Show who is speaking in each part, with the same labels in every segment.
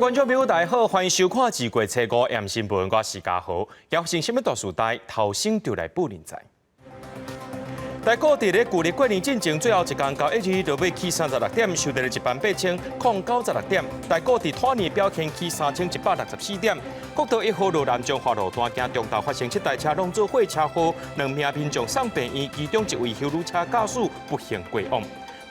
Speaker 1: 观众朋友，大家好，欢迎收看自过车5延新闻，我是嘉豪。也发生什么大事代，头先就来报人知。在各地咧，旧历过年进前最后一天到1日就要起36点，收到了18096点。在各地跨年表现起3164点。国道1号路南中华路单行中道发生7台车拢做火车祸，2名民众送病院，其中1位休旅车驾驶不幸过亡。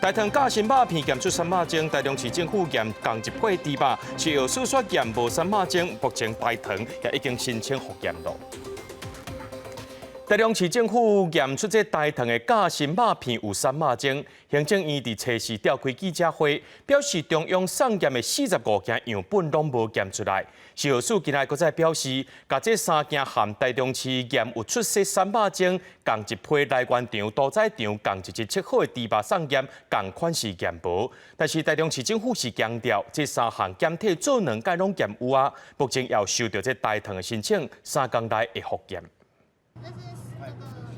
Speaker 1: 大肠假心肉片检出3马精，台中市政府验共一批猪肉，是药师说验无3马精，目前大肠也已经申请复验了。台中市政府验出这大肠的假心肉片有3马精，行政院伫初时召开记者会，表示中央送验的45件样本拢无验出来。是药师今仔搁再表示，甲这3件含台中市验有出色3马精，共一批来源场、屠宰场共一只切好的猪肉送验，共款是验无。但是台中市政府是强调，这3项检体做2届拢验有啊，目前要收到这大肠的申请，3天内会复验。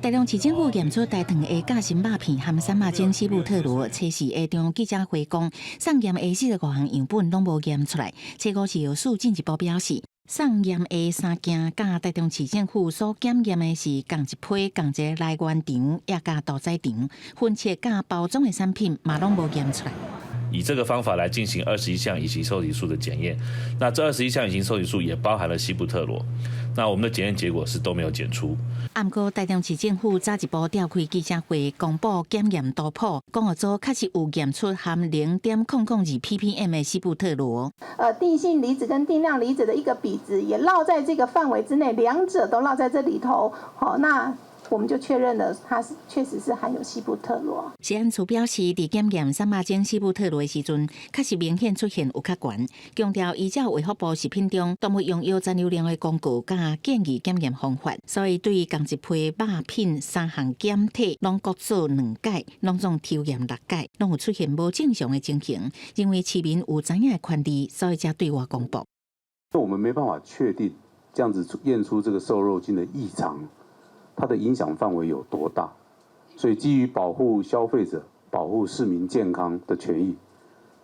Speaker 2: 台中市政府验出大肠的假心肉片含3马精西布特罗，初时下中记者会讲，送验的45项样本拢无验出来。初5是药师进一步表示，送验的3件甲台中市政府所检验的是共一批、共一个来源场，也甲屠宰场，分切甲包装的产品嘛拢无验出来。
Speaker 3: 以这个方法来进行21项乙型受体素的检验，那这21项乙型受体素也包含了西布特罗，那我们的检验结果是都没有检出。
Speaker 2: 不过，台中市政府早一步召开记者会，公布检验图谱，工学组确实有验出含0.002 ppm 的西布特罗。
Speaker 4: 定性离子跟定量离子的一个比值也落在这个范围之内，两者都落在这里头。好，那我们就确认了，它确实是含有西布特罗。
Speaker 2: 食安署表示，伫检验3马精西布特罗的时阵，确实明显出现有较悬，强调依照卫福部食品中动物用药残留量的公告甲建议检验方法，所以对同一批肉品3项检体拢各做2届，拢总抽验6届，拢有出现无正常的情形，因为市民有知影的权利，所以才对外公布。
Speaker 5: 我们没办法确定这样子验出这个瘦肉精的异常，它的影响范围有多大？所以基于保护消费者、保护市民健康的权益，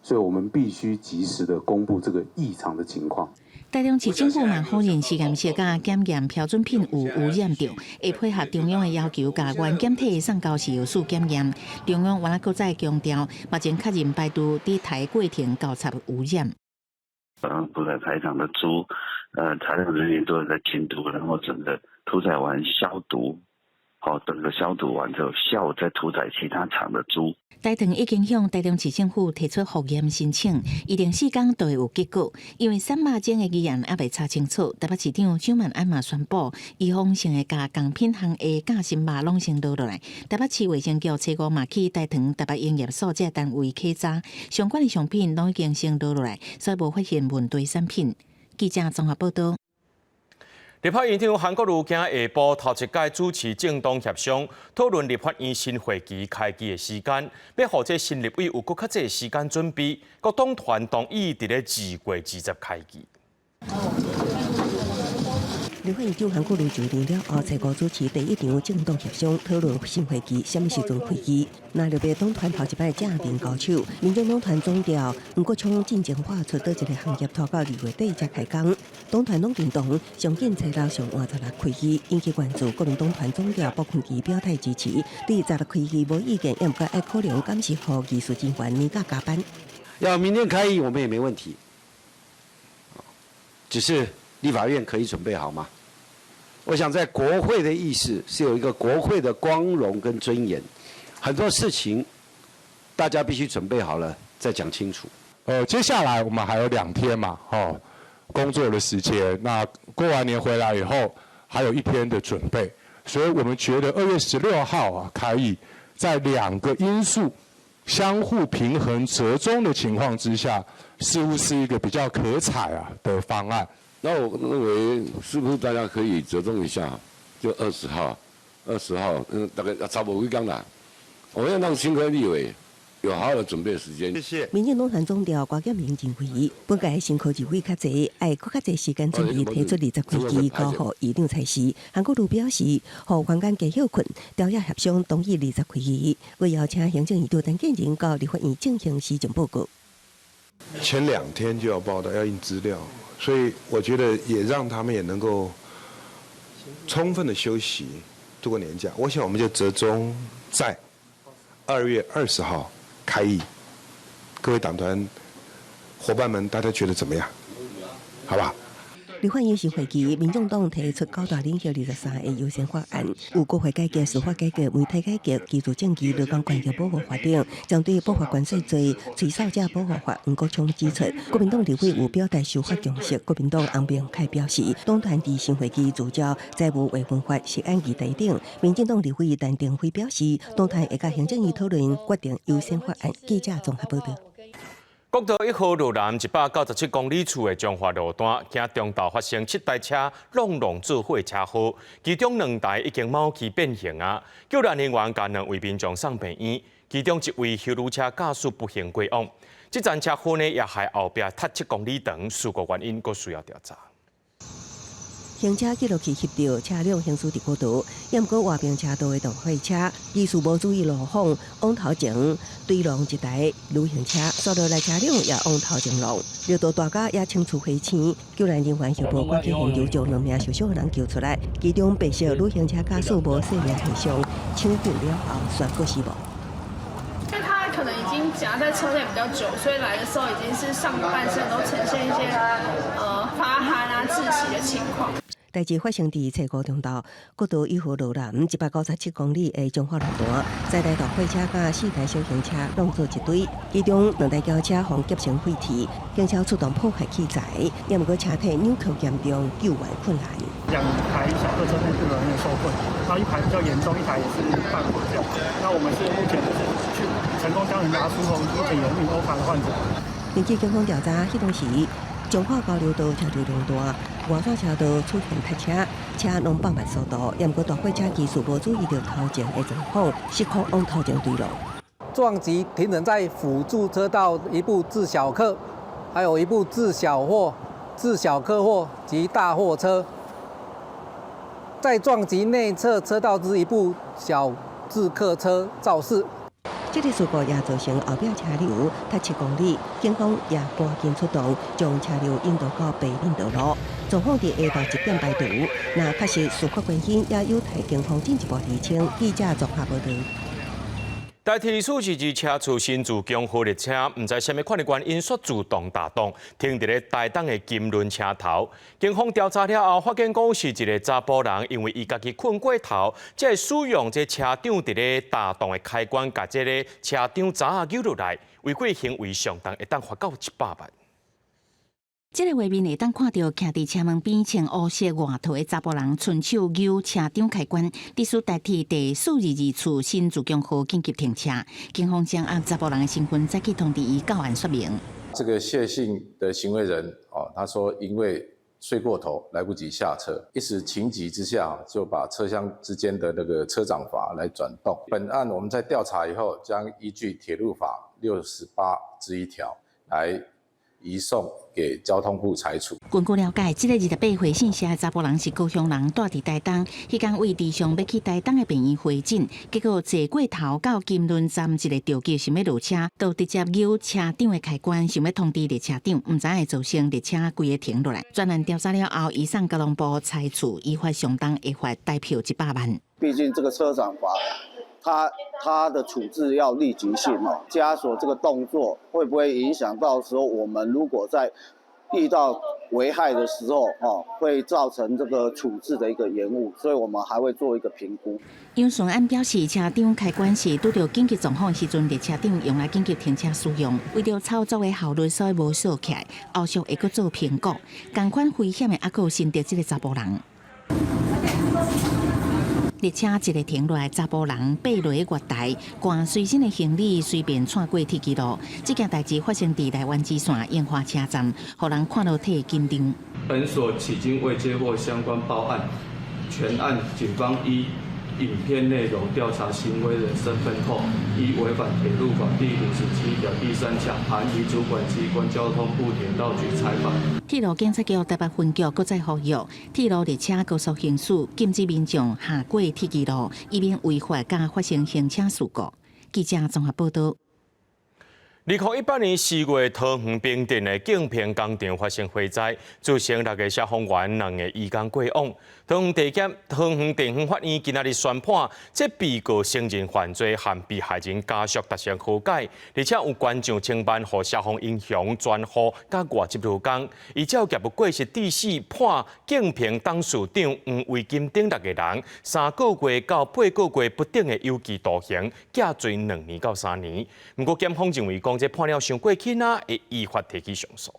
Speaker 5: 所以我们必须及时的公布这个异常的情况。
Speaker 2: 台中市政府嘛否认实验室甲检验标准品有污染到，会配合中央的要求，甲原检体送交食药署检验。中央原来搁再强调，目前确认排除伫台过程交叉污染。
Speaker 6: 屠宰排场的猪，材料人员都有在清毒，然后整个屠宰完消毒，整个消毒完之后，下午再屠宰其他场的猪。
Speaker 2: 大肠已经向台中市政府提出复验申请，一定4天就会有结果。因为3马精的疑案还未查清楚，台北市长蒋万安嘛宣布，预防性的甲共品项的假心肉拢先落来。台北市卫生局初5嘛去大肠台北营业所这单位稽查，相关的商品拢已经先落来，所以无发现问题产品。记者综合报道。
Speaker 1: 立法院长韩国瑜今下晡头一届主持政党协商，讨论立法院新会期开机的时间，要让这新立委有更较侪时间准备。各党团同意伫咧2月20开机。
Speaker 7: 立法院长韩国瑜就任了后，初5主持第1场政党协商，讨论新会期什么时阵开机。那六个党团头一摆正面交手，民众党团总调吴国昌进前画出倒一个行业拖到2月底才开工。党团拢认同上紧找到上晚16开机，引起关注。国民党团总调박훈基表态支持，对16开机无意见，也不过爱考量敢是和技术人员年假加班。
Speaker 8: 要明天开议，我们也没问题，只是立法院可以准备好吗？我想在国会的议事是有一个国会的光荣跟尊严，很多事情大家必须准备好了再讲清楚。
Speaker 9: 接下来我们还有2天嘛，工作的时间。那过完年回来以后，还有1天的准备，所以我们觉得2月16号开议，在2个因素相互平衡折中的情况之下，似乎是一个比较可采的方案。
Speaker 10: 那我认为是不是大家可以折中一下，就20号，大概差不多几天啦。我们要让新科立委有好好的准备时间。
Speaker 8: 谢谢。
Speaker 7: 民进党团总调郭建明认为，本届新科议会较侪，爱搁较侪时间准备提出20开机，交予议长裁示。韩国瑜表示，互坊间加休困，调野协商同意20开机，会邀请行政院长陈建仁到立法院进行施政报告。
Speaker 11: 前2天就要报道，要印资料，所以我觉得也让他们也能够充分的休息，度过年假。我想我们就折中在2月20号开议。各位党团伙伴们，大家觉得怎么样？好吧？
Speaker 7: 立法院是会期，民众党提出9大领袖23个优先法案，有国会改革、司法改革、媒体改革、居住政治、劳工权益保护法等，针对保护关税罪、吹哨者保护法，黄国昌指出，国民党立委有表达修法共识。国民党洪明凯表示，党团伫新会期聚焦债务违分法是案议题顶。民进党立委陈定辉表示，党团会甲行政院讨论决定优先法案。记者综合报道。
Speaker 1: 国道1号路南197公里处的中华路段，经中道发生7台车弄做伙车祸，其中2台已经冒起变形啊！救援人员将2位民众送病院，其中1位休旅车驾驶不幸过往。这站车祸呢，也害后壁塌7公里长，事故原因阁需要调查。
Speaker 7: 行车记录器翕到车辆行驶伫国道，也毋过外边车道的动货车技术无注意路况，往头前对撞一台旅行车，所落来车辆也往头前撞，绿道大架也清除灰青。救援人员协助赶去现场，将2名受伤的人救出来，其中白色旅行车驾驶无生命危伤，抢救了后宣告死亡。
Speaker 12: 因为他可能已经夹在车内比较久，所以来的时候已经是上半身都呈现一些发汗啊、窒息的情况。
Speaker 7: 代志发生伫车高中道国道1号路南197公里的中华路段，3台大货车甲4台小型车弄做一堆，其中2台轿车互夹成废铁，警车出动破坏器材，也毋过车体扭曲严重，救援困难。
Speaker 13: 2台小客车内部人员受困，然后1台比较严重，1台也是半毁掉。那我们是目前去成功将人拉出后，目前有1名欧卡的患者。
Speaker 7: 根据警方调查，迄当时中华交流道车流量大，外线车道出现塞车，车拢放慢速度，也毋过大货车技术无注意到头前的状况，失控往头前对撞。
Speaker 14: 撞击停等在辅助车道一部自小客，还有一部自小客货及大货车，再撞击内侧车道之一部小自客车肇事。
Speaker 7: 这个事故也造成后壁车流塌7公里，警方也赶紧出动，将车流引导到北面道路，状况伫下昼1点排除。那确实事发原因也有待警方进一步厘清。记者综合报道。
Speaker 1: 台铁数是车厝新竹江河列车，唔知什么款的原因，却自动打动，停伫咧台东的金轮车头。警方调查了后，发现讲是一个查甫人，因为伊家己困过头，才会使用这车长伫咧打动的开关，甲这个车长闸扭落来，违规行为上当会当罚到100万。
Speaker 2: 这个画面会当看到徛伫车门边穿乌色外套的查甫人，顺手扭车长开关，隶属台铁第422处新竹江河紧急停车。警方将按查甫人的身份再去通知伊到案说明。
Speaker 15: 这个谢姓的行为人他说因为睡过头来不及下车，一时情急之下就把车厢之间的那个车长阀来转动。本案我们在调查以后，将依据铁路法68之1条来移送给交通部裁处。
Speaker 2: 根据了解，这个28岁姓谢的查甫人是高雄人，住伫台东。迄天为地上要去台东的病院会诊，结果坐过头到金轮站一个吊机想要落车，就直接扭车长的开关，想要通知列车长，唔知会造成列车规个停落来。专案调查了后，移送交通部裁处，依法上当会罚代票100万。
Speaker 16: 毕竟这个车长罚。他的处置要立即性枷锁这个动作会不会影响到时候我们如果在遇到危害的时候会造成这个处置的一个延误，所以我们还会做一个评估。
Speaker 2: 因顺安表示，车长开关是拄到紧急状况时阵，列车长用来紧急停车使用，为了操作的效率，所以无锁起来，后续会阁做评估。同款危险的还阁有新得这个查甫人。列车一个停落来，查甫人爬落月台，赶随身的行李随便窜过铁轨路。这件代志发生伫台湾支线樱花车站，互人看到替紧张。
Speaker 17: 本所迄今未接获相关报案，全案警方依影片内容调查行为人身份后，依违反铁路法第57条第3项，函予主管机关交通部铁道局采访。
Speaker 2: 铁路警察局台北分局搁再呼吁，铁路列车高速行驶，禁止民众下过铁轨路，以免违法甲发生行车事故。记者综合报道。
Speaker 1: 2018年4月，桃园平镇的景平工厂发生火灾，造成6个消防员2个医工过往。桃园地方法院今仔日宣判，这被告承认犯罪，和被害人家属达成和解，而且有关上承办和消防英雄专户甲外籍劳工，依照业务过失致死，判景平董事长黄维金等6个人3个月到8个月不等的有期徒刑，加罪2年到3年。不过检方认为这判了伤过轻啊，会依法提起上诉。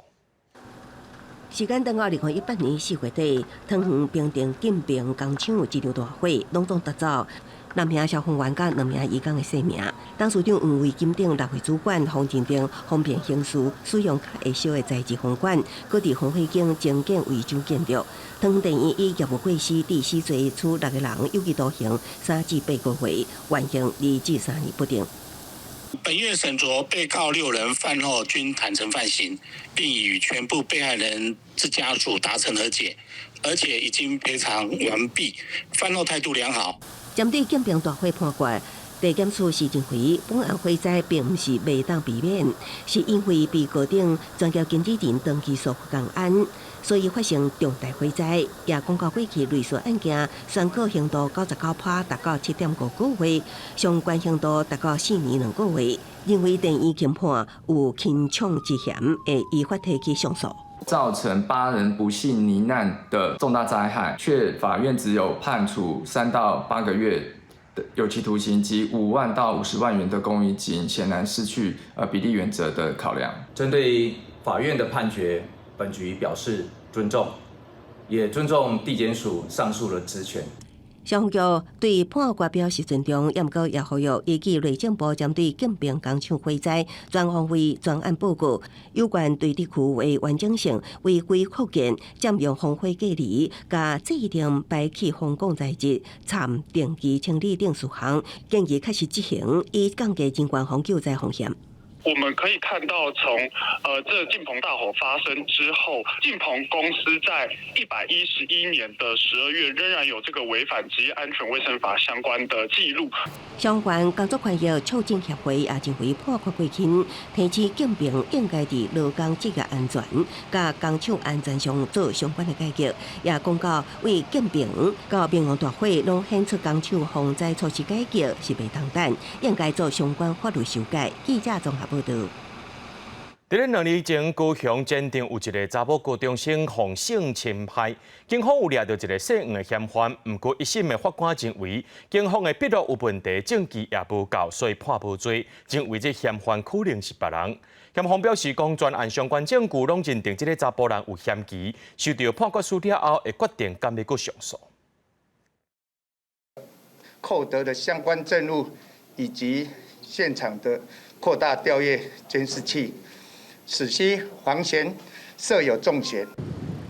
Speaker 7: 时间等到2018年4月底，桃园平镇景平工厂有一场大火，隆重达走3名消防员甲2名医工的性命。董事长黄维金等6位主管方进定方便行事，使用较会烧的材质风管，搁伫防火警精简维修建筑。桃园地院以业务过失致死罪处6个人有期徒刑3至8个月，缓刑2至3年不等。
Speaker 18: 本院审酌被告6人犯后均坦诚犯行，并已与全部被害人之家属达成和解，而且已经赔偿完毕，犯后态度良好。
Speaker 7: 针对景平大火判决，地检署是认为本案火灾并不是未当避免，是因为被告等专业经纪人长期疏忽公安，所以发生重大火灾。也公告过去类似案件，宣告刑度99%达到7.5个月，相关刑度达到4年2个月。认为地院轻判有轻重之嫌，会依法提起上诉。
Speaker 19: 造成8人不幸罹难的重大灾害，却法院只有判处3到8个月的有期徒刑及5万到50万元的公益金，显然失去比例原则的考量。
Speaker 20: 针对法院的判决，本局表示尊重，也尊重地检署上诉的职权。
Speaker 7: 消防局对判决表示尊重，也毋过也呼吁依据内政部针对景平工厂火灾全方位专案报告，有关对地区的完整性、违规扩建、占用防火隔离、甲制定排气风管材质、参定期清理等事项，建议确实执行，以降低人员防救灾风险。
Speaker 21: 我们可以看到从，这晋鹏大火发生之后，晋鹏公司在111年的12月仍然有这个违反职业安全卫生法相关的记录。
Speaker 7: 消防员工作权益促进协会也认为判决过轻，提醒景平应该伫劳工职业安全、甲工厂安全上做相关的改革，也公告为景平到平阳大火拢显出工厂防灾措施改革是袂当等，应该做相关法律修改。记者综合报道。
Speaker 1: 在2日前，高雄检场有一个查某高中生犯性侵害，警方有抓到一个涉案的嫌犯，不过一审的法官认为警方的笔录有问题，证据也无够，所以判无罪，认为这嫌犯可能是别人。检方表示，讲专案相关证据拢认定这个查甫人有嫌疑，受到判决书了后，会决定敢要搁上诉。
Speaker 22: 扣得的相关证物以及现场的扩大调阅监视器，使其黄嫌设有重嫌。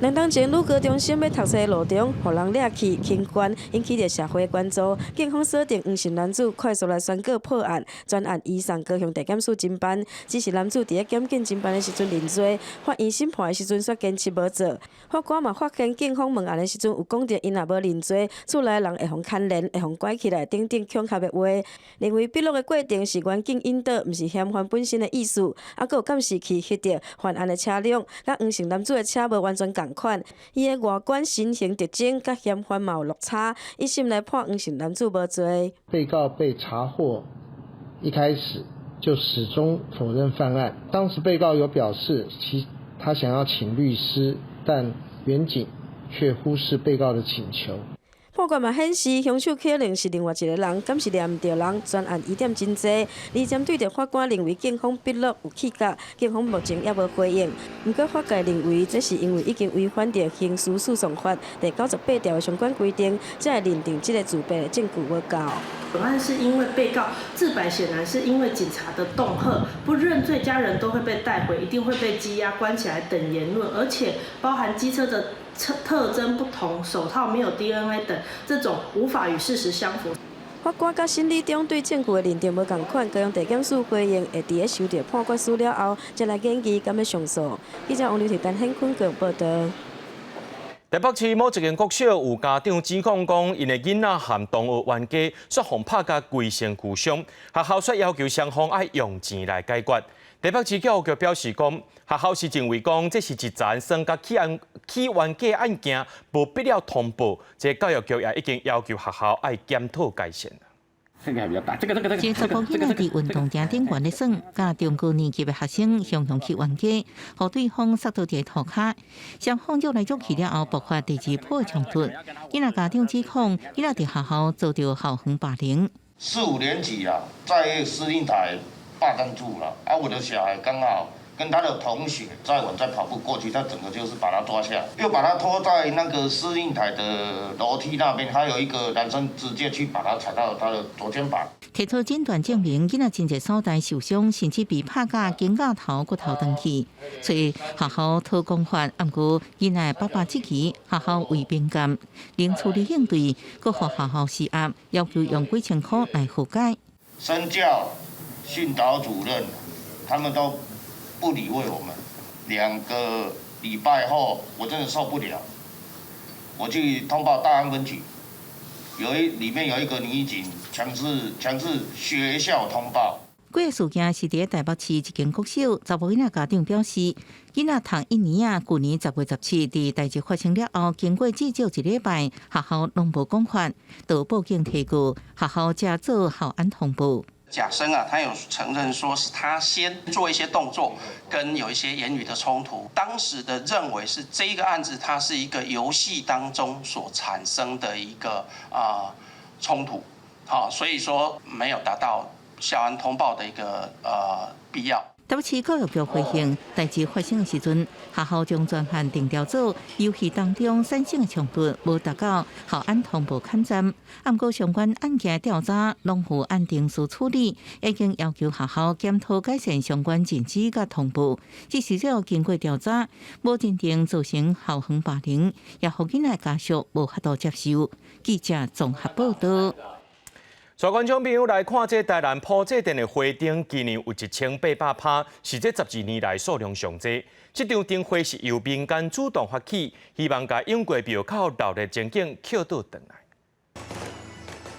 Speaker 23: 2当前，女高中生要读册的路中，互人掠去轻关，引起着社会关注。警方锁定黄姓男子，快速来宣告破案，专案移送高雄地检署侦办。只是男子伫咧检警侦办的时阵认罪，法院审判的时阵却坚持无做。法官嘛发现警方问案的时阵有讲到，因若无认罪，厝内人会互牵连，会互拐起来，等等恐吓的话。认为笔录的过程是环境引导，毋是嫌犯本身的意思。还佫有监视器翕到犯案的车辆，甲黄姓男子的车无完全共款，伊的外观、身形特征甲嫌犯嘛有落差，一审来判黄姓男子无罪。
Speaker 24: 被告被查获一开始就始终否认犯案。当时被告有表示他想要请律师，但员警却忽视被告的请求。
Speaker 23: 判决嘛显示，凶手可能是另外一个人，敢是抓唔到人，专案疑点真济。而针对着法官认为警方笔录有起角，警方目前也无回应。不过法界认为，这是因为已经违反着刑事诉讼法第98条的相关规定，才会认定这个自白的证据无够。
Speaker 25: 本案是因为被告自白显然是因为警察的恫吓，不认罪，家人都会被带回，一定会被羁押、关起来等言论，而且包含机车的特征不同，手套没有 DNA 等，这种无法与事实相符。
Speaker 23: 法官甲审理中对证据的认定无同款，高雄地检署回应会伫咧收到判决书了后，才来研究敢要上诉。记者王刘铁丹、hen坤哥报道。
Speaker 1: 台北市某一间国小有家长指控讲，因的囡仔和同学冤家，说互拍甲规身躯伤，学校说要求双方爱用钱来解决。台北市教育局表示讲，学校是认为讲这是一桩升甲起冤假案件，无必要通报。这教育局也已经要求学校爱检讨改善。
Speaker 3: 这个还比较大，这个。
Speaker 2: 这查甫囡仔伫运动场顶玩咧耍，甲中高年级的学生相去冤家，互对方摔倒伫涂骹。双方捉来捉去了后，爆发第二波冲突。囡仔家长指控，囡仔伫学校遭到校园霸凌。
Speaker 4: 4、5年级啊，在司令台霸占住了啊！我的小孩刚好跟他的同学在跑步过去，他整个就是把他抓下，又把他拖在那个司令台的楼梯那边，还有一个男生直接去把他踩到他的左肩膀。
Speaker 2: 提出诊断证明，囡仔真侪所在受伤，甚至被拍甲肩胛头骨头断去，所以学校讨公法。不过囡仔爸爸质疑学校为敏感，零处理应对，搁互学校施压，要求用几千块来和解。
Speaker 4: 身教、训导主任他们都不理会我们。2个礼拜后，我真的受不了，我去通报大安分局，里面有一个女警强制学校通报。
Speaker 2: 这个事件是伫台北市一间国小，查某囡仔家长表示，囡仔读1年啊，去年10月17日代志发生了后，经过至少1礼拜，学校拢无讲法，就报警提告，学校才做校安通报。
Speaker 5: 甲生啊，他有承认说是他先做一些动作，跟有一些言语的冲突。当时的认为是这一个案子，它是一个游戏当中所产生的一个冲突，所以说没有达到校安通报的一个必要。
Speaker 2: 台北市教育局回应，代志发生的时阵，学校将专案定调组，游戏当中产生的冲突无达到校安通报勘站。不过相关案件调查拢有按定时处理，已经要求学校检讨改善相关禁止甲通报。只是了经过调查，无真正造成校园霸凌，也互囡仔家属无法度接受。记者综合报道。
Speaker 1: 全观众朋友来看，这台南埔仔镇的花灯，今年有1800趴，是这12年来数量上济。这场灯会是由民间主动发起，希望把永过庙口闹热情景捡倒转来。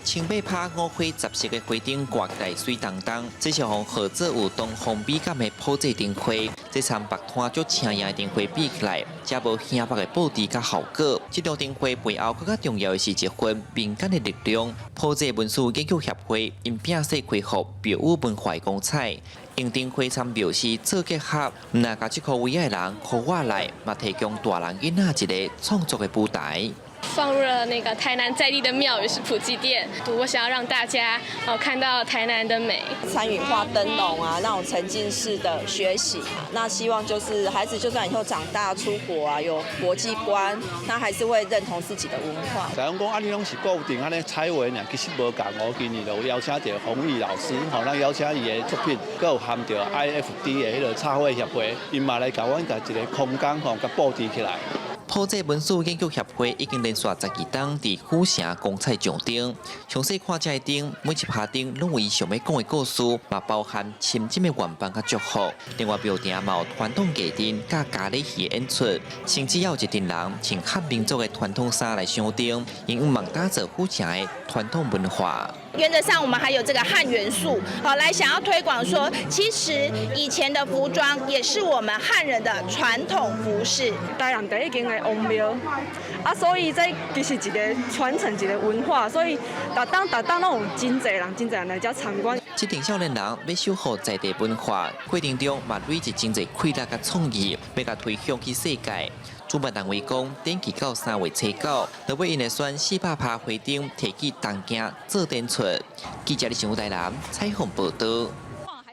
Speaker 6: 18趴5花10色的花灯挂在水当当，这是和合作有东方美感的埔仔灯花，这参白摊足青艳的灯花比起来，才无显白的布置甲效果。这场灯花背后更加重要的是一份民间的力量。埔仔文史研究协会因摒式恢复庙宇文化光彩，用灯花参庙是做结合，那甲这个位的人户外来，嘛提供大人囡仔一个创作的舞台。
Speaker 9: 放入了那个台南在地的庙宇是普济殿，我想要让大家看到台南的美，
Speaker 26: 参与画灯笼啊，那种沉浸式的学习啊，那希望就是孩子就算以后长大出国啊，有国际观，他还是会认同自己的文化。
Speaker 27: 台湾讲安尼拢是固定安尼彩绘呢，其实无共。我今年就邀请到洪毅老师，咱邀请伊的作品，佮有含着 IFD 的迄个插绘协会，因嘛来甲阮甲一个空间甲布置起来。
Speaker 6: 埔仔文史研究协会已经连续12档伫府城光彩上灯，详细看这灯，每一趴灯拢有伊想要讲的故事，嘛包含深深的愿望甲祝福。另外，庙埕嘛有传统艺人甲咖喱戏演出，甚至有一群人穿汉民族的传统衫来上灯，因望打造府城的传统文化。
Speaker 28: 原则上，我们还有这个汉元素，来想要推广说，其实以前的服装也是我们汉人的传统服饰。
Speaker 29: 台南第一间的王庙，所以这其实一个传承一个文化，所以逐档拢有真侪人来遮参观。
Speaker 6: 这群少年人要守护在地文化，过程中嘛累积真侪快乐甲创意，要甲推向去世界。主办单位讲，展期到3月初9，就要因来选400趴花灯，提起东京做展出。记者李上台南采访报道。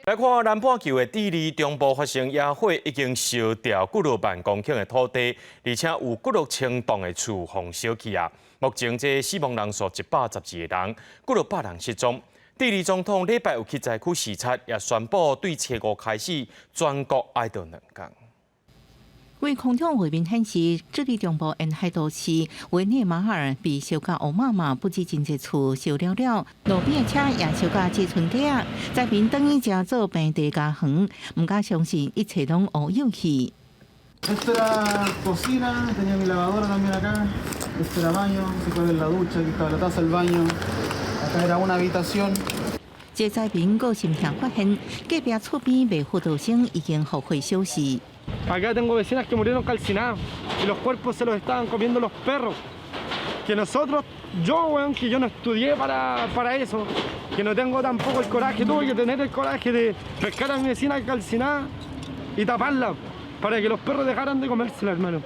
Speaker 1: 来看南半球的地理，中部发生野火，已经烧掉几落万公顷的土地，而且有几落千栋的厝phòng烧去啊。目前这死亡人数112个人，几落100人失踪。地理总统礼拜有去灾区视察，也宣布对初5开始全国哀悼2天。
Speaker 2: 为空中画面显示，智利中部沿海都市维涅马尔被烧到乌麻麻，不止真侪厝烧了了，路边的车也烧到积存底啊！灾民等于正做平地家园，唔敢相信一切拢乌有去。
Speaker 30: Esta era cocina, tenía mi lavadora también acá. Este era baño, se cuál es la ducha, aquí estaba la taza del baño. Acá era una habitación.
Speaker 2: 这灾民个心听发现，隔壁厝边未辅导生已经后悔休息。
Speaker 3: Acá tengo vecinas que murieron calcinadas y los cuerpos se los estaban comiendo los perros. Que nosotros, que yo no estudié para eso, que no tengo tampoco el coraje, tuve que tener el coraje de pescar a mi vecina calcinada y taparla para que los perros dejaran de comérsela, hermano.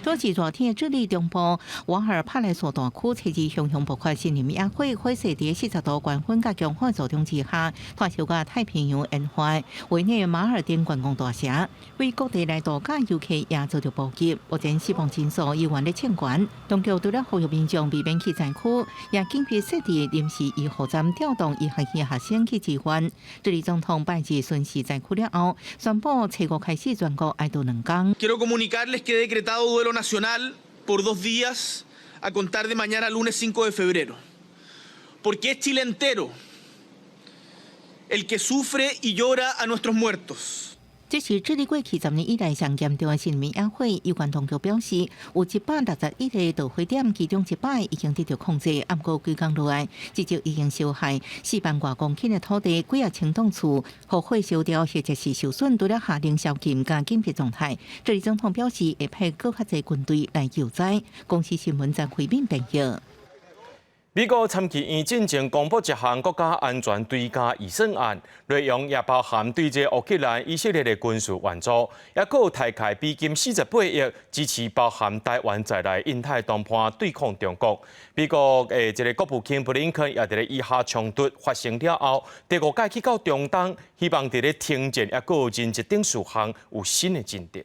Speaker 2: 多是热天的智利中部，瓦尔帕莱索大区车子熊熊爆发森林野火，火势在40度高温加强火作用之下，传烧到太平洋沿海，委内马尔丁观光大城，为各地来度假游客也遭到波及。目前死亡人数依然在千管。当局除了呼吁民众避免去灾区，也紧急设置临时医护站，调动医学院学生去支援。智利总统拜祭顺势灾区了后，宣布车国开始全国哀悼2天。
Speaker 8: Quiero comunicarles que he decretado duelo nacional por 2 días a contar de mañana lunes 5 de febrero, porque es Chile entero el que sufre y llora a nuestros muertos.
Speaker 2: 这是智利过去10年以来上严重的森林野火，有关当局表示，有161个导火点，其中100已经得到控制，不过几天落来，至少已经烧害4万多公顷的土地，几啊千栋厝，火火烧掉或者是受损，除了下令宵禁加紧急状态。智利总统表示，会派更较侪军队来救灾。公司新闻在回应评价。
Speaker 1: 美国参议院进前公布一项国家安全追加预算案，内容也包含对这乌克兰、以色列的军事援助，也有大概美金48亿支持包含台湾在内印太谈判对抗中国。美国的这个国务卿布林肯也在以下冲突发生了后，第5届去到中东，希望在咧停战也有人质等事项有新的进展。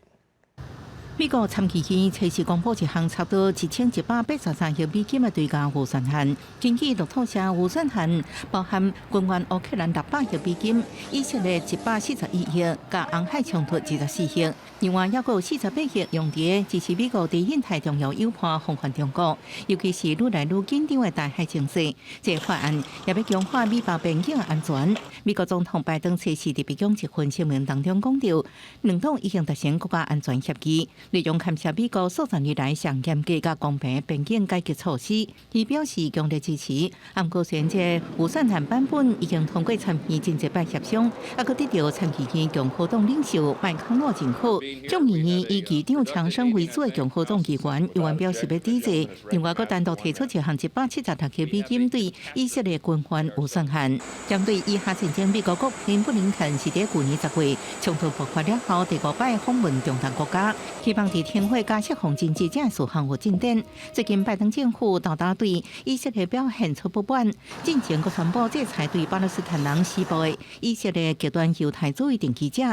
Speaker 2: 美国参议院测试公布一项差不多1183亿美金的对价预算案，根据路透社预算案包含军援乌克兰600亿美金，以色列141亿，加红海冲突24亿。另外，还有48亿用在支持美国在印太重要友邦防范中国，尤其是愈来愈紧张的台海情势。这法案也要强化美国边境安全。美国总统拜登测试伫白宫一份声明当中讲到，两党已经达成国家安全协议。内容感谢美国数十年来上严格甲公平边境解决措施，伊表示强烈支持。不过，现这预算案版本已经通过参议院一摆协商，还佫得到参议院共和党领袖麦康诺政府。众议院以议长强生为主的共和党议员，有关表示要抵制。另外，佫单独提出一项176亿美金对以色列军援预算案。针对以下战争，美国国务卿布林肯是在去年10月冲突爆发了后第5摆访问中东国家，希望伫停火加释放经济这事项有进展。最近拜登政府大大对以色列表现出不满，进前佫宣布制裁对巴勒斯坦人施暴的以色列极端犹太主义定期者。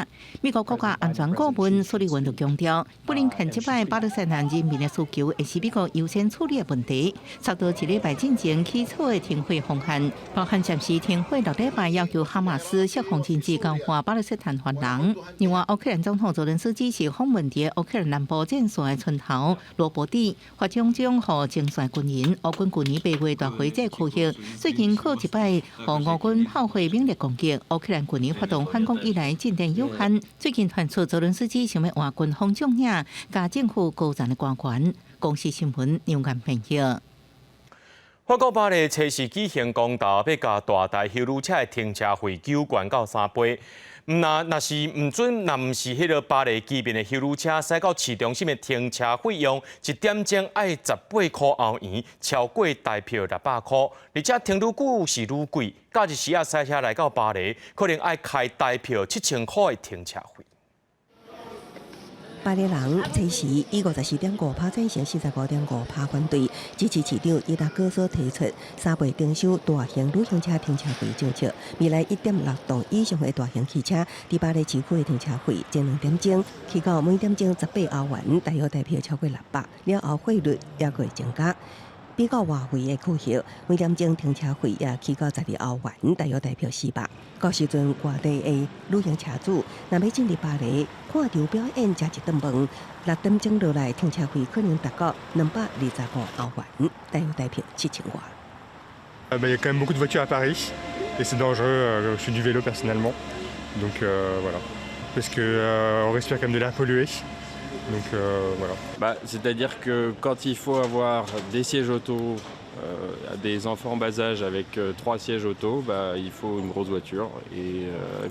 Speaker 2: 美国国家安全顾问苏利文就强调，布林肯这摆巴勒斯坦人民的需求会是美国优先处理的问题。差不多1礼拜进前起草的停火方案，包含暂时停火6礼拜，要求哈马斯释放经济交换巴勒斯坦犯人。另外，乌克兰总统泽连斯基是访问伫乌克兰南部战线的村头罗伯蒂，发奖奖予精帅军人。乌军去年8月大会这区域，最近靠一摆予乌军炮火猛烈攻击。乌克兰去年发动反攻以来进展有限，最近传出泽连斯基想要换军方将领，加政府高层的官员。公司新闻杨岩评价。
Speaker 1: 法国巴黎测试举行公投，要甲大台休旅车的停车费9悬到3倍。若是唔准，若唔是迄个巴黎机面的休旅车驶到市中心的停车费用，1点钟要18块欧元，超过台票600块，而且停愈久是愈贵。假日时驶车来到巴黎，可能要开台票7000块的停车费。
Speaker 7: 巴黎人测试以54.5%赞成45.5%反对，支持市长伊达戈所提出3倍征收大型旅行车停车费政策。未来1.6吨以上的大型汽车伫巴黎市区的停车费，前2点钟起到每点钟18欧元，大约台票超过600，了后汇率也会增加。比较外围的区域，每点钟停车费也起到12欧元，大约台票400。到时阵，外地的旅行车主若要进入巴黎看场表演、食一顿饭，6点钟落来停车费可能达到225欧元，大约台票7000块。
Speaker 10: Il y a quand même beaucoup de voitures à Paris et c'est dangereux. Je fais du vélo personnellement, donc voilà, parce que on respire comme de l'air pollué. Donc voilà.
Speaker 11: C'est-à-dire que quand il faut avoir des sièges auto
Speaker 10: À des enfants en bas âge avec 3 sièges auto, il faut une grosse voiture et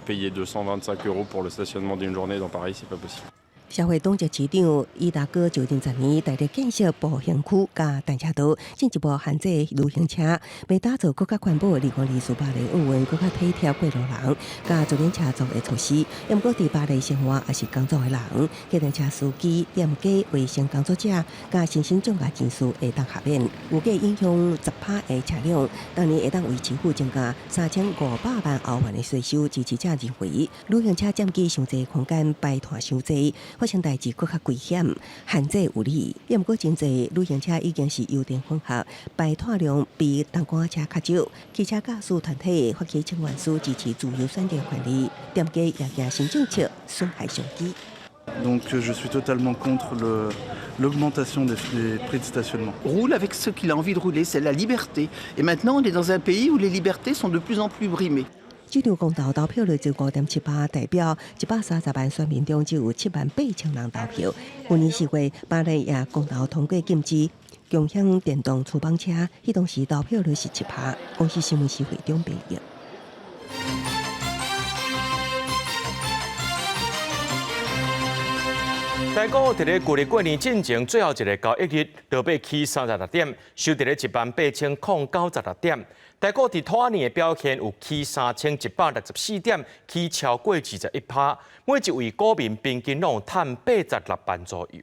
Speaker 10: payer 225 € pour le stationnement d'une journée dans Paris, c'est pas possible.
Speaker 7: 社会党籍市长伊达哥2010年大力建设步行区加单车道，进一步限制旅行车，为打造更加环保、离公里数8里5运、更加体贴过路人，加自行车族的措施。不过，伫巴黎生活也是工作的人，计程车司机、店家、卫生工作者，加新兴障碍人士会当下面，预计影响10%的车辆，当年会当为政府增加3500万欧元的税收，支持者认为，旅行车占据上济空间，摆脱伤济。发生代志更加危险，限制有理。也毋过真侪旅行车已经是油电混合，排碳量比当官车较少。汽车驾驶团体发起请愿书支持自由选择权利，店家也惊新政策损害商机。
Speaker 11: Donc je suis totalement contre l'augmentation des prix de stationnement.
Speaker 12: Roule avec ce qu'il a envie de rouler, c'est la liberté. Et maintenant, on est dans un pays où les libertés sont de plus en plus brimées.
Speaker 7: 这场公投投票率就5.78%，代表130万选民中只有78000人投票。去年4月，巴黎也公投通过禁止共享电动厨房车，迄当时投票率是7%。公司新闻协会中评议。
Speaker 1: 台股伫咧旧历过年进前最后一个交易日，落尾起36点，收伫咧18096点。台股伫拖年的表现有起3164点，起超过21%，每一位股民平均拢赚86万左右。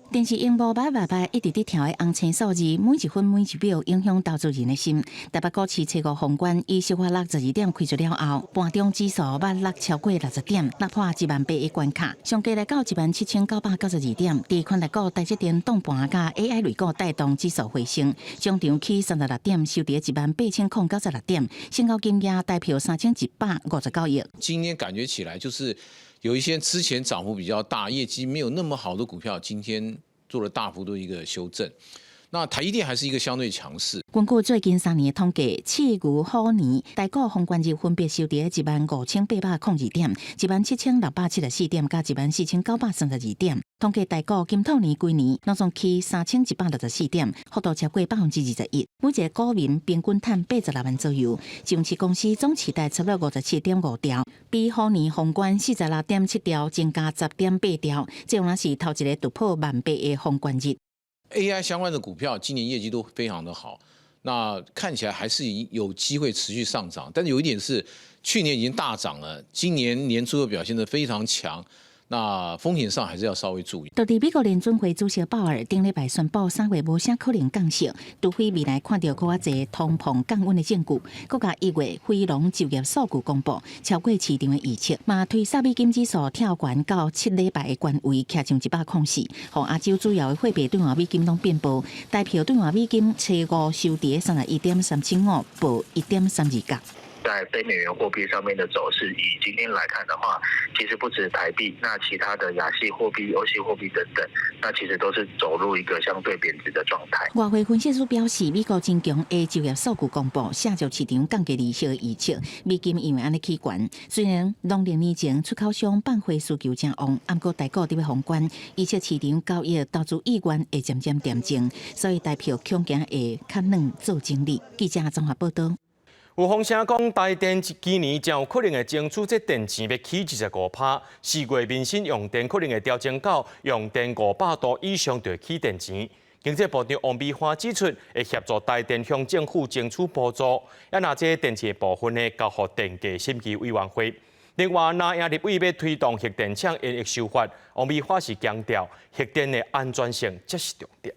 Speaker 2: 电视荧幕摆一直伫跳的红青数字，每一分每一秒影响投资人的心。台北股市初五封关以小可62点开出了后，盘中指数落超过60点，突破18000的关卡，上加来到17992点。第款来股台积电动盘加 AI 类股带动指数回升，上场起36点，收伫18096点，成交金额代表3159亿。
Speaker 13: 今天感觉起来就是。有一些之前涨幅比较大、业绩没有那么好的股票，今天做了大幅度一个修正。那台积电还是一个相对强势。
Speaker 2: 根据最近3年的统计，4牛虎年台股封关日分别收伫15802点、17674点、加14932点。统计台股金兔年规年拢总起3164点，幅度超过21%。每一个股民平均赚86万左右。上市公司总期待出了57.5条，比虎年封关46.7条增加10.8条，这若是头一个突破18000的封关日。
Speaker 13: AI 相关的股票今年业绩都非常的好，那看起来还是有机会持续上涨。但是有一点是，去年已经大涨了，今年年初又表现得非常强。那风险上还是要稍微注意。
Speaker 2: 就伫美国联准会主席鲍尔顶礼拜宣布3月无啥可能降息，除非未来看到更加侪通膨降温的证据。国家1月非农就业数据公布，超过市场的预期，嘛推煞美金指数跳悬到7礼拜的关位，徛上104，互亚洲主要的货币兑换美金拢变薄，代表兑换美金初五收伫31.375，报1.32角。
Speaker 14: 在非美元货币上面的走势，以今天来看的话，其实不止台币，那其他的亚系货币、欧系货币等等，那其实都是走入一个相对贬值的状态。
Speaker 2: 外汇分析师表示，美国真强的就业数据公布，下就市场降低利息的预测，美金因为安尼起悬。虽然农历年前出口商办货需求真旺，不过台股伫要封关，而且市场交易投资意愿会渐渐恬静，所以代表恐惊会较软做整理。记者综合报道。
Speaker 1: 有风声讲，台电今年将有可能会争取这电钱要起15%，4月民生用电可能会调整到用电500度以上就会起电钱。经济部长王美花指出，会协助台电向政府争取补助，也拿这电钱的部分呢交予电价审议委员会。另外，若亚立委要推动核电厂延役修法，王美花是强调核电的安全性才是重点。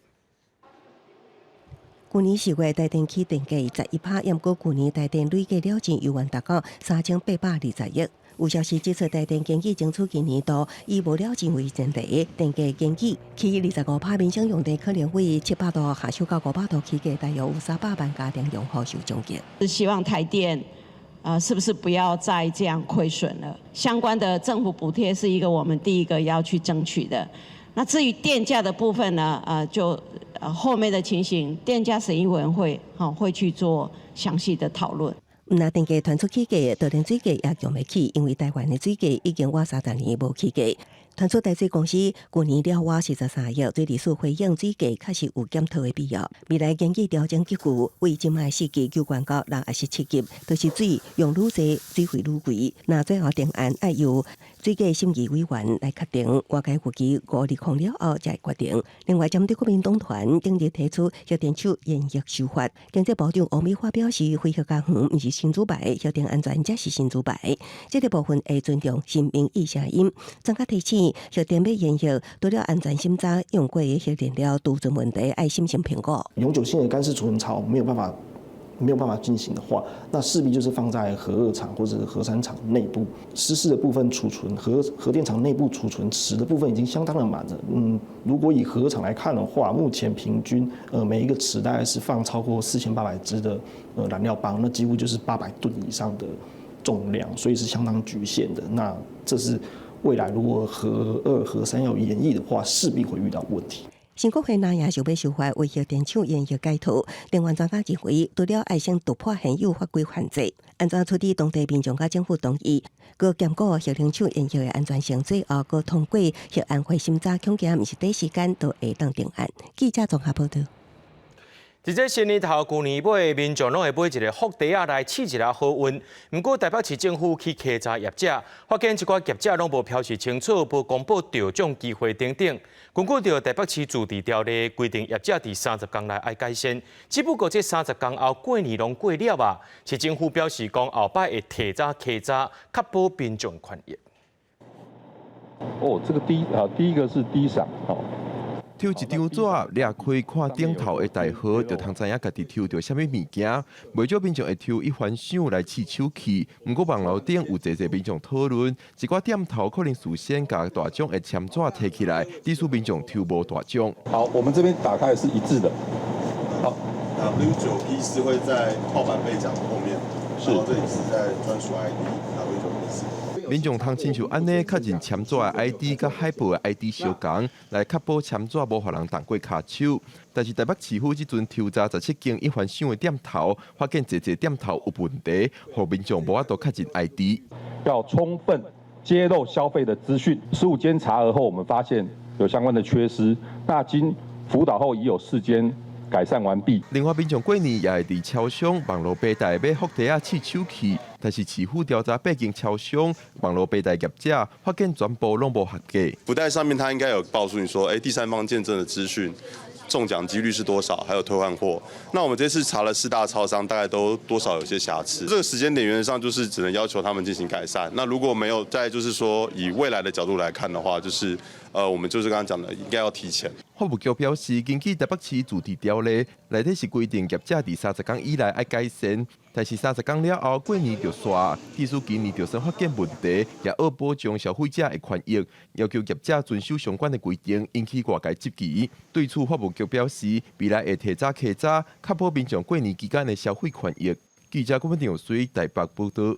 Speaker 7: 去年4月，台电起电价11%，不过去年台电累计了钱犹原达到3820亿。有消息指出，台电建议争取今年度以无了钱为前提，电价建议起25%，民生用电可能会700度下修到500度起价，大约有300万家庭用户受冲击。
Speaker 15: 是希望台电。是不是不要再这样亏损了？相关的政府补贴是一个我们第一个要去争取的。那至于电价的部分呢？后面的情形，电价审议委员会会去做详细的讨论。
Speaker 7: 那电价传出起价，桃园水价也强要起，因为台湾的水价已经活30年无起价。传出台水公司去年了我43亿，水利署回应水价确实有检讨的必要。未来建议调整结构，为今卖4级救援到67级，就是水用愈济，水费愈贵。那最后定案要由水价审议委员来确定，外界预期5日空了后才会决定。另外，针对国民党团近日提出核电厂延役修法，经济部长王美花表示，非核家园不是新主牌，核电安全才是新主牌。这个部分会尊重新民意声音。专家提醒，核电要延役，除了安全审查，用过的核电料储存问题，要审慎评估。
Speaker 16: 永久性的干式储存槽没有办法进行的话，那势必就是放在核2厂或者核3厂内部，湿式的部分储存，核电厂内部储存池的部分已经相当的满了。如果以核厂来看的话，目前平均每一个池大概是放超过4800支的燃料棒，那几乎就是800吨以上的重量，所以是相当局限的。那这是未来如果核2、核3要延役的话，势必会遇到问题。
Speaker 7: 新国会那也想要修法为核电厂延役改图，另外专家认为，除了要先突破现有法规限制，安全处理当地民众甲政府同意，佮检估核电厂延役的安全性，最后佮通过核安全审查，恐惊毋是第一时间都会当定案。记者综合报道。
Speaker 1: 伫这新年头，旧年尾，民众拢会买一个福袋仔来试一下好运。不过，台北市政府去稽查业者，发现一寡业者拢无标示清楚，无公布得奖机会等等。根据着台北市住地条例规定，业者伫30天内爱改善。只不过这30天后过年拢过了啊，市政府表示讲后摆会提早稽查，确保民众权益。
Speaker 17: 这个第一个是第一赏
Speaker 18: 抽一张纸，掠开看顶头的大号，就通知影家己抽到啥物物件。袂少民众会抽一番赏来试手气，不过网络顶有侪民众讨论，一寡店头可能事先把大奖的签纸摕起来，致使民众抽无大奖。
Speaker 17: 好，我们这边打开的是一致的。好
Speaker 19: ，W9P 是会在号码背奖后面，然后这里是在专属 ID W9P4。
Speaker 18: 民众通亲像安尼，确认签纸的 ID 甲海报的 ID 相同，来确保签纸无互人动过卡手。但是台北市府即阵抽查17间一番赏的店头，发现侪店头有问题，互民众无法度确认 ID。
Speaker 17: 要充分揭露消费的资讯。15间查核后，我们发现有相关的缺失，那经辅导后已有4间改善完毕。
Speaker 18: 另外，民众过年也会伫超商、网络平台买福袋仔试手气，但是市府调查8间超商、网络平台业者，发现全部拢无合格。
Speaker 19: 福袋上面它应该有告诉你说，第三方见证的资讯。中奖几率是多少？还有退换货。那我们这次查了4大超商，大概都多少有些瑕疵。这个时间点原则上就是只能要求他们进行改善。那如果没有，再就是说以未来的角度来看的话，就是我们就是刚刚讲的，应该要提前。
Speaker 18: 法务局表示，根据台北市住地条例，内底是规定业者伫30天以内爱改善，但是30天了后过年就煞，致使今年就算发现问题，也要保障消费者的权益，要求业者遵守相关的规定，引起外界质疑。对此，法务局表示，未来会提早稽查，确保民众过年期间的消费权益。记者郭文定随台北报道。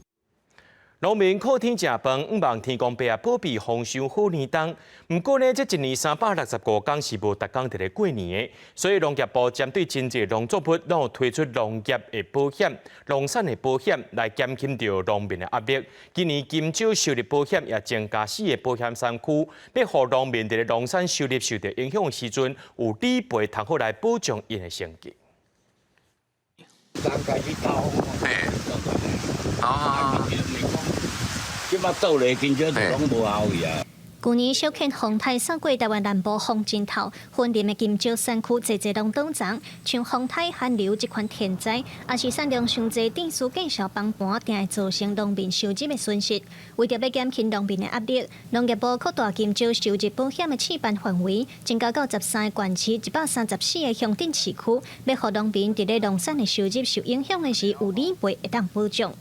Speaker 1: 农民靠天食饭，毋望天公伯啊保庇丰收好年冬。不过呢，这一年365天是无逐工伫咧过年的，所以农业部针对真济农作物，拢有推出农业的保险、农产的保险，来减轻着农民的压力。今年金州收入保险也增加4个保险产区，要互农民伫咧农产收入受到影响的时阵，有理赔通好来保障因的生计。
Speaker 20: 去年小犬风台扫过台湾南部风震头，纷林的金州山区侪拢冻涨，像风台寒流这款天灾，也是产量上侪电视介绍崩盘，定会造成农民收入的损失。为着要减轻农民的压力，农业部扩大金州收入保险的试办范围，增加到13个县市、134个乡镇市区，要互农民伫咧农产的收入受影响的时有理赔会当保障。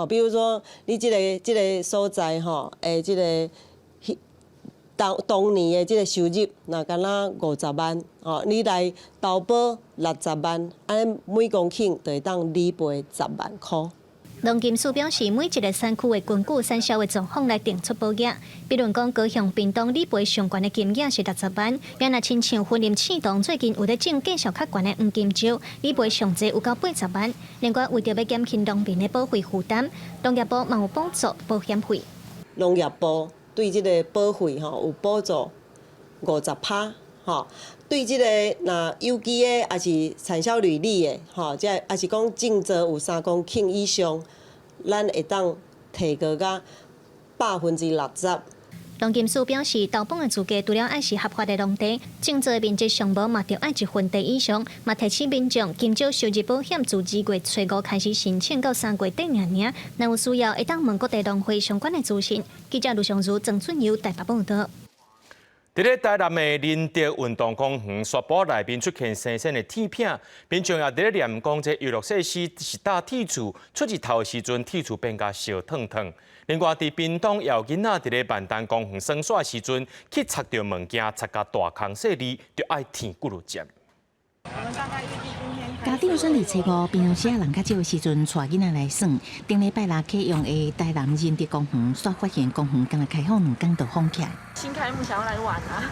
Speaker 21: 比如说你这个所在这个当年的这个收入，那敢若50万，你来投保60万，安每公顷就会当理赔10万块。
Speaker 20: 农金署表示，每一个产区会根据产销的状况来定出保额。比如讲，高雄屏东理赔上悬的金额是60万，也若亲像婚林启动最近有咧种介绍较悬的黄金州，理赔上济有到80万。另外，为着要减轻农民的保费负担，农业部嘛有补助保险费。
Speaker 21: 农业部对这个保费吼有补助50%，吼。对这个那有机的，也是产销履历的，吼，即也是讲净值有3公顷以上，咱会当提高到60%。
Speaker 20: 农金署表示，豆本的资格除了爱是合法的农地，种植的面积上无嘛，就爱1分地以上，嘛提醒民众今朝收入保险自2月初5开始申请到3月底尔。若有需要，会当问各地农会相关的资讯。记者卢尚如、郑春友台北报道。
Speaker 1: 伫咧台南的林德运动公园沙堡内面出现生生的铁片，民众也伫咧念讲，这游乐设施是打铁厝，出日头的时阵铁厝变甲烧烫烫。另外，伫屏东也有囡仔伫咧万丹公园耍耍时阵，去擦到物件，擦甲大空细哩，就爱天骨路接。
Speaker 2: 家长选伫初5，平常时啊人较少的时阵，带囡仔来耍。顶礼拜六启用的台南仁德公园，煞发现公园刚开放2天就封起来。
Speaker 29: 新开幕想要来玩啊！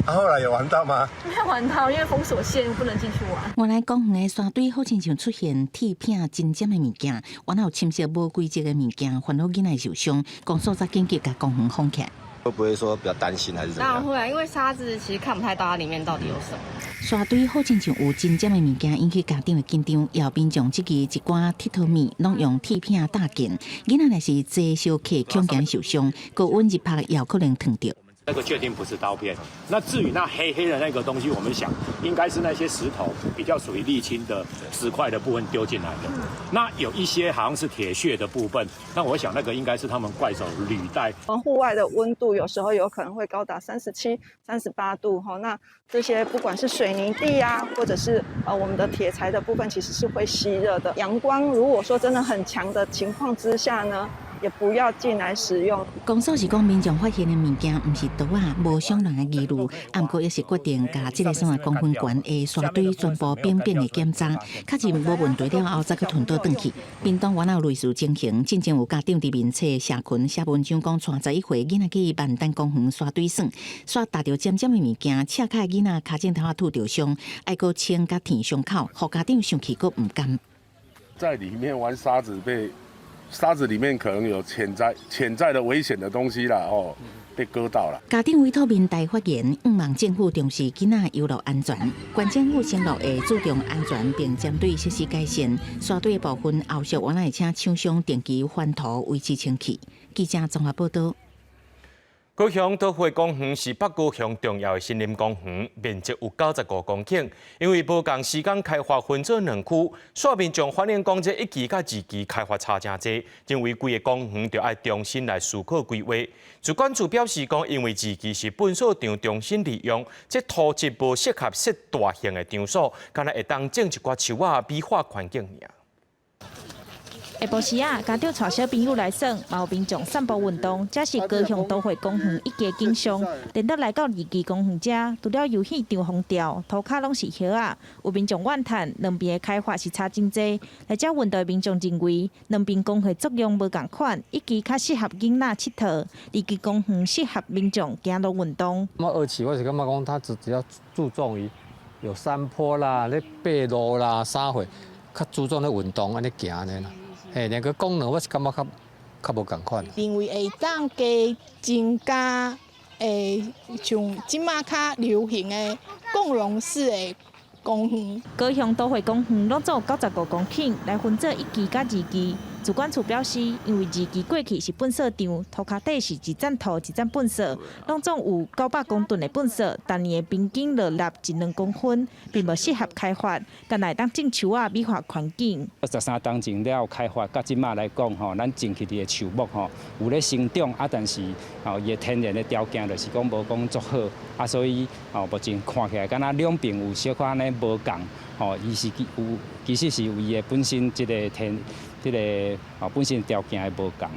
Speaker 30: 后来有玩到吗？
Speaker 29: 没有玩到，因为封锁线不能进去玩。
Speaker 2: 原来公园的沙堆好亲像出现铁片、真尖的物件，原来有侵蚀无规则的物件，烦恼囡仔受伤，公所才紧急把公园封起来。
Speaker 4: 会不会说比较担心还是怎么样？
Speaker 29: 当然会啊，因为沙子其实看不太到它里面到底有什么。
Speaker 2: 沙堆好亲像有真尖的物件，引起家长的紧张。也有民众即期一寡铁佗物拢用铁片搭建，囡仔若是坐小客，恐惊受伤，高温一拍也有可能烫到。
Speaker 5: 那个确定不是刀片。那至于那黑黑的那个东西，我们想应该是那些石头比较属于沥青的石块的部分丢进来的。那有一些好像是铁屑的部分，那我想那个应该是他们怪手履带。
Speaker 29: 户外的温度有时候有可能会高达37、38度哈。那这些不管是水泥地啊，或者是我们的铁材的部分，其实是会吸热的。阳光如果说真的很强的情况之下呢，也不要进来使用。
Speaker 2: 公所是讲，民众发现的物件毋是刀啊，无伤人的疑虑，不过也是决定把这个算公分悬的沙堆全部扁扁的检查，确认无问题了后，再去囤倒转去。屏东原来有类似情形，进前有家长伫面册社群写文章讲，带11岁囡仔去万丹公园沙堆耍，刷踏到尖尖的物件，恰卡囡仔脚趾头拄着伤，爱搁清甲填伤口，互家长生气搁唔甘。
Speaker 9: 在里面玩沙子沙子里面可能有潜在的危险的东西啦，被割到了。
Speaker 2: 家长委托民代发言，望政府重视囡仔游乐安全，县政府承诺会注重安全，并针对设施改善。沙堆的部分后续原来会请厂商定期翻土维持清气。记者综合报道。
Speaker 1: 高雄桃花公园是北高雄重要的森林公园，面积有95公顷。因为无同时间开发分做2区，所以民众反映讲这1期甲2期开发差真多，认为规个公园就要重新来思考规划。主管处表示讲，因为2期是粪扫场重新利用，这土质无适合设大型的场所，敢若会当种一寡树啊，美化环境尔。
Speaker 22: 下晡时啊，家长带小朋友来耍，嘛有民众散步运动，这是高雄都会公园一家景象。连到来到2期公园遮，除了游戏场封掉，涂骹拢是叶啊。有民众怨叹，两边的开发是差真多。来遮运动的民众认为，两边公园作用无共款，1期较适合囡仔佚佗，2期公园适合民众走路运动。
Speaker 23: 2期我是感觉讲，它只要注重于有山坡啦、咧爬路啦、啥货，较注重咧运动安尼行安尼啦。连个功能我是感觉较无共款。
Speaker 24: 因为会当加增加像即马较流行的共融式的公园。
Speaker 22: 高雄都会公园拢总有95公顷，来分做1期甲2期。主管处表示，因为2期过去是粪扫场，涂骹底是一站土一站粪扫，拢总有900公吨的粪扫，但年的平均落立1-2公分，并无适合开发，敢来当种树啊美化环境。
Speaker 25: 13当前了开发，到即马来讲咱种起的树木有咧生长但是伊的天然的条件就是讲无讲足好所以目前看起来敢若两边有小可安尼无共伊是其实是有伊的本身即个本身条件还无共。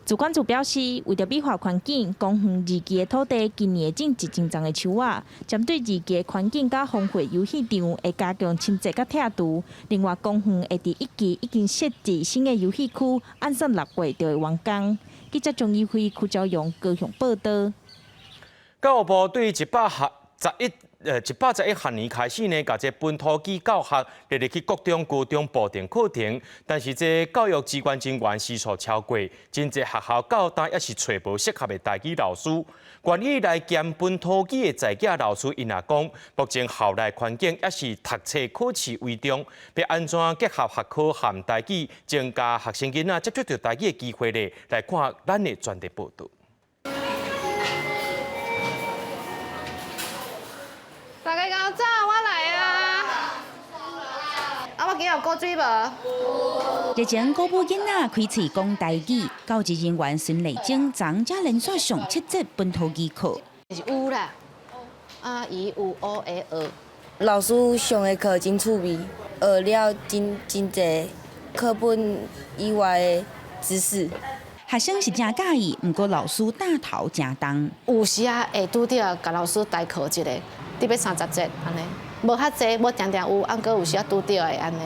Speaker 22: 主管处表示，为着美化环境，公园2期的土地今年会种1丛的树啊。针对2期的环境甲风火游戏场，会加强清洁甲拆除。另外，公园会伫1期已经设置新的游戏区，按算6月就会完工。记者钟义辉、邱朝阳高雄报道。
Speaker 1: 教育部对111 111学年开始呢，甲这本土语教学列入去国中、高中部定课程，但是这教育机关人员时数超过，真侪学校到单也是找无适合的台语老师。愿意来兼本土语的在家老师，因也讲，目前校内环境也是读册考试为重，要安怎结合学科和台语，增加学生囡仔接触到台语的机会呢？来看咱的专题报道。
Speaker 3: 大家敢早，我来啊！我今日有过水无？
Speaker 22: 日前古堡囡仔开嘴讲台语，教职人员孙丽晶昨才连续上7节本土语课。
Speaker 3: 是有啦，伊有学会学。
Speaker 6: 老师上的课真趣味，学了真侪课本以外的知识。
Speaker 22: 学生是真介意，不过老师带头真重。
Speaker 3: 有时会拄着甲老师代课一个，特别30节安尼，无较济，无定定有，按个有时拄着的安尼。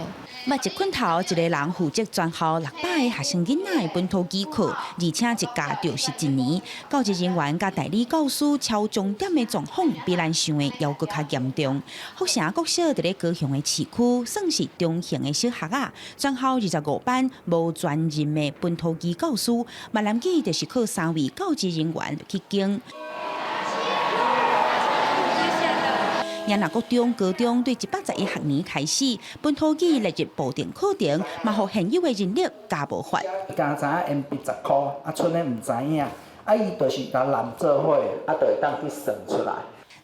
Speaker 22: 捌一困头，一个人负责全校600个学生囡仔的本土语课，而且一教就是1年。教职人员甲代理教师超重点的状况，比咱想的要搁较严重。福城国小伫咧高雄的市区，算是中型的小学啊。全校25班无专任的本土语教师，闽南语就是靠3位教职人员去教。也那国中、高中对111学年开始，本土语列入部定课程，嘛互现有的人力加无法。
Speaker 8: 刚知影延10块，剩的唔知影，伊就是甲人做伙，就会当去算出来。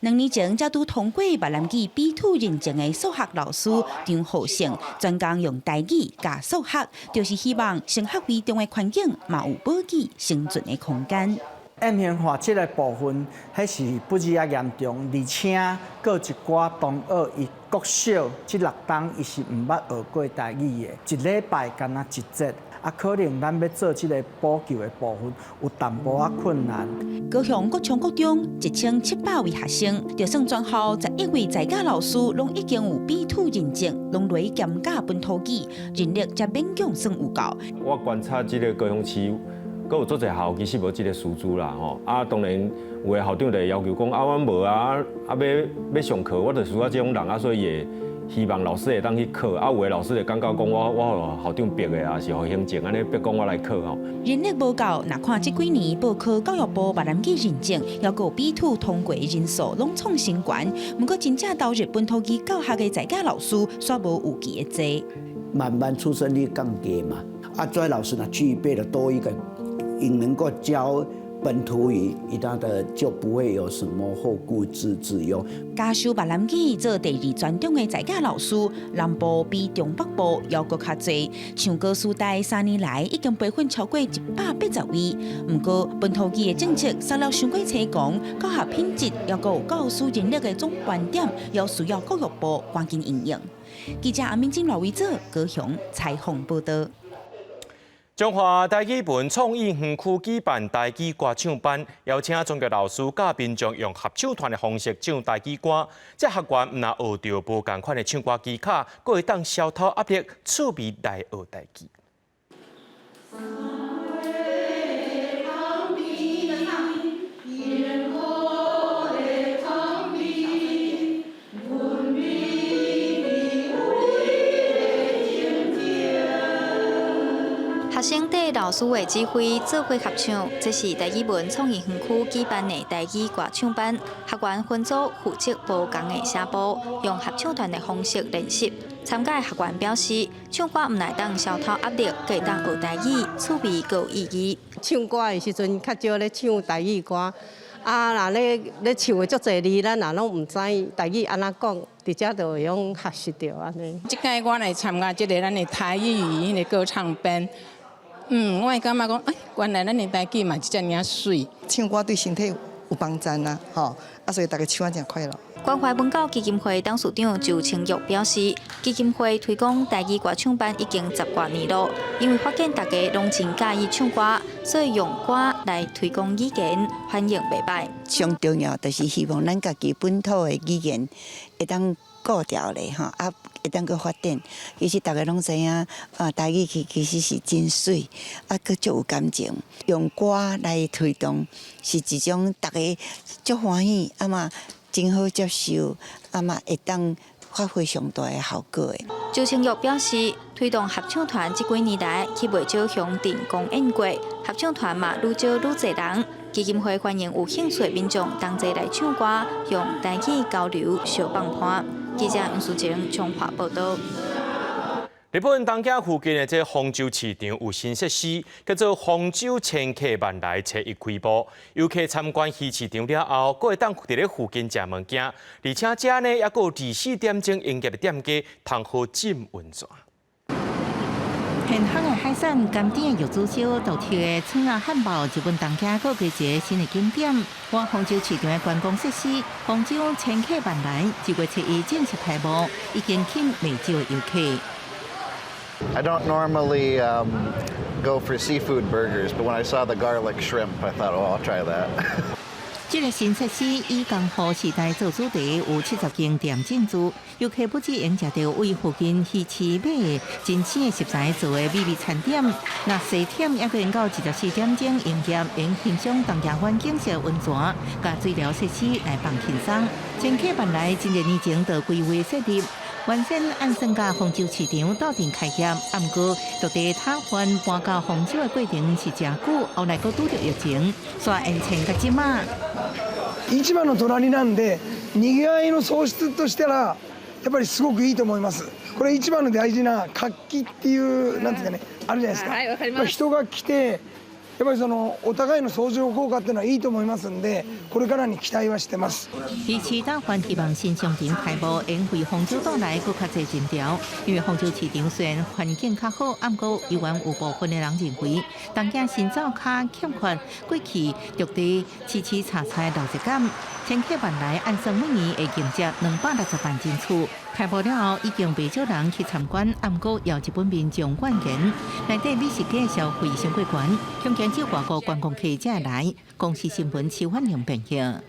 Speaker 22: 2年前，才拄通过闽南语 B2 认证的数学老师张浩胜，专工用台语教数学，就是希望升学为中的环境嘛有保持生存的空间。
Speaker 8: 演变化这个部分，迄是不止也严重，而且各一寡同学伊国小这6档伊是唔捌学过台语的，一礼拜干那1节，可能咱要做这个补救的部分有淡薄仔困难。
Speaker 22: 高雄国中国中1700位学生，就算全校11位在家老师，拢已经有 B2 认证，拢来兼教本土语，人力才勉强算有够。
Speaker 10: 我观察这个高雄市。阁有足侪校其实无即个师资啦吼，当然有的校长就会要求讲阮无要上课，我就需要这种人所以也希望老师会当去考，有的老师就感觉讲我互校长逼的是互行政安尼逼讲我来考吼。
Speaker 22: 人力无够，若看这几年报考教育部闽南语认证，还有 B2 通过人数拢创新高，不过真正投入本土语教学的在家老师却无有期的多。
Speaker 11: 慢慢出生率降低嘛，这些老师呢具备了多一个。也能够教本土语，他的就不会有什么后顾之忧。
Speaker 22: 加修闽南语做第2专长的在家老师，南部比中北部要搁较侪。像高师大3年来已经培训超过180位，不过本土语的政策杀了伤过成功，教学品质要搁有教师人力的总观点，要需要教育部赶紧应用。记者阿明金罗维做高雄采访报道。
Speaker 1: 中华台语文创意园区举办台语歌唱班，邀请中国老师甲民众用合唱团的方式唱台语歌。这学员唔但学到无同款的唱歌技巧，阁会当消透压力，趣味来学台语。
Speaker 12: 学生对老师的指挥做伙合唱，这是台语文创意园区举办的台语歌唱班。学员分组负责不同的声部，用合唱团的方式练习。参加的学员表示，唱歌唔乃当消透压力，可当学台语，趣味又有意义。
Speaker 13: 唱歌的时阵较少咧唱台语歌，若咧唱的足侪字，咱若拢唔知台语安怎讲。直接就会用学习到安尼。
Speaker 26: 即届我来参加即个咱的台语语的歌唱班，我会感觉讲，原来咱的台语嘛是遮尔水。
Speaker 27: 唱歌对身体有帮助啊，所以大家唱啊真快乐。
Speaker 12: 关怀文教基金会董事长周清玉表示，基金会推广台语歌唱班已经10多年了，因为发现大家拢真介意唱歌，所以用歌来推广语言，反应袂歹。
Speaker 28: 上重要就是希望咱家己本土的语言会当顾掉咧，会当去发展。其实大家拢知影，台语其实是真水，佫足有感情。用歌来推动是一种大家足欢喜，嘛。真好接受，啊嘛会当发挥上大的效果的。
Speaker 12: 周清玉表示，推动合唱团这几年来，去袂少乡镇公演过，合唱团嘛愈少愈侪人。基金会欢迎有兴趣的民众同齐来唱歌，用台语交流小放伴。记者杨淑晴综合报道。
Speaker 1: 日本东京附近的这丰洲市场有新设施，叫做丰洲千客万来初一开播。游客参观鱼市场了后，阁会当伫咧附近食物件，而且这呢，还有24点钟营业的店家，通好浸温泉。
Speaker 2: 现行的海产、甘点的玉子烧、独特的葱仔汉堡，日本东京各一个新的景点。我丰洲市场的观光设施，丰洲千客万来，1月7日正式开幕，已经吸引未少游客。
Speaker 7: I don't normally go for seafood burgers, but when I saw the garlic shrimp, I thought, oh, I'll try that.
Speaker 2: 这个新设施以江户时代做主题，有70间店进驻，游客不止用食到为附近鱼市买的真鲜的食材做的美味餐点，那西点也可以到24点钟营业，用欣赏东京湾景色温泉、加水疗设施来放轻松。千客万来，真侪年前就规划设立。原先按算甲丰洲市场到店开业，不过就地塔环搬到丰洲的过程是真久，后来佫拄着疫情，煞延前到即马。
Speaker 14: 市場の隣なんで、賑わいの創出としたらやっぱりすごくいいと思います。これ一番の大事な活気っていうなんていうかねあるじゃないですか。はい、わかります。人が来て。やっぱりそのお互いの相乗効果っていうのはいいと思いますんで、これからに期待はしてます。
Speaker 2: 鱼市大环希望新商店开幕，因为丰洲岛内佫较侪人潮。因为丰洲市场虽然环境较好，不过依然有部分的人认为，东京新造较欠缺过去各地吃茶菜的流热感。千客万来，按算每年会迎接260万人次。开幕了后，已经不少人去参观，不过要日本民众愿言，内底美食街消费相过悬，恐惊只外国观光客才会来。公司新闻徐焕良评论。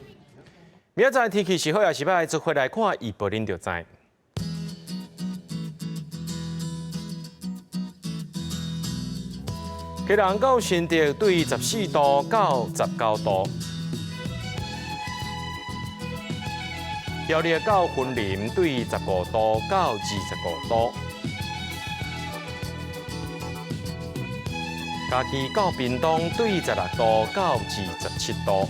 Speaker 1: 明仔载天气是好也是歹，做回来看预报恁就知。基隆到新竹对14度到19度。苗栗到云林对15度到25度，嘉义到屏东对16度到27度，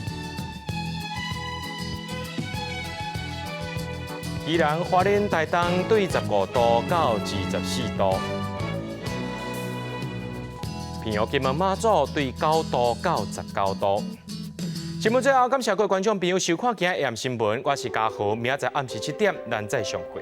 Speaker 1: 宜兰花莲台东对15度到24度，平遥金门马祖对9度到19度。新闻最后，感谢各位观众朋友收看今日AM新闻，我是嘉豪，明仔载暗时7点咱再相会。